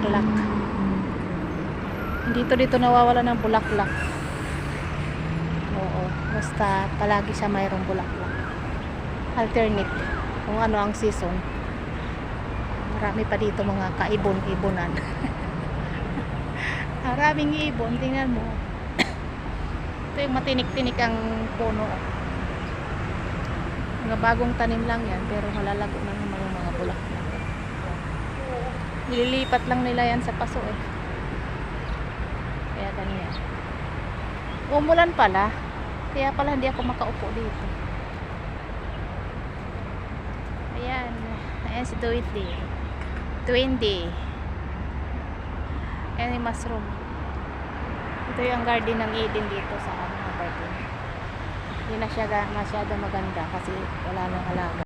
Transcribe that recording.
bulaklak. Dito nawawala ng bulaklak. Oo, basta palagi siya mayroong bulaklak. Alternate kung ano ang season. Marami pa dito mga kaibon-ibonan. Maraming ibon, tingnan mo. Ito yung matinik-tinik ang puno. Mga bagong tanim lang yan, pero malalago na naman yung mga bulaklak. Nililipat lang nila yan sa paso eh. Kaya ganyan. Umulan pala. Kaya pala hindi ako makaupo dito. Ayan. Ayan si Tweety. Ayan yung mushroom. Ito yung garden ng Eden dito sa garden. Hindi na siya masyado maganda kasi wala nang alaga.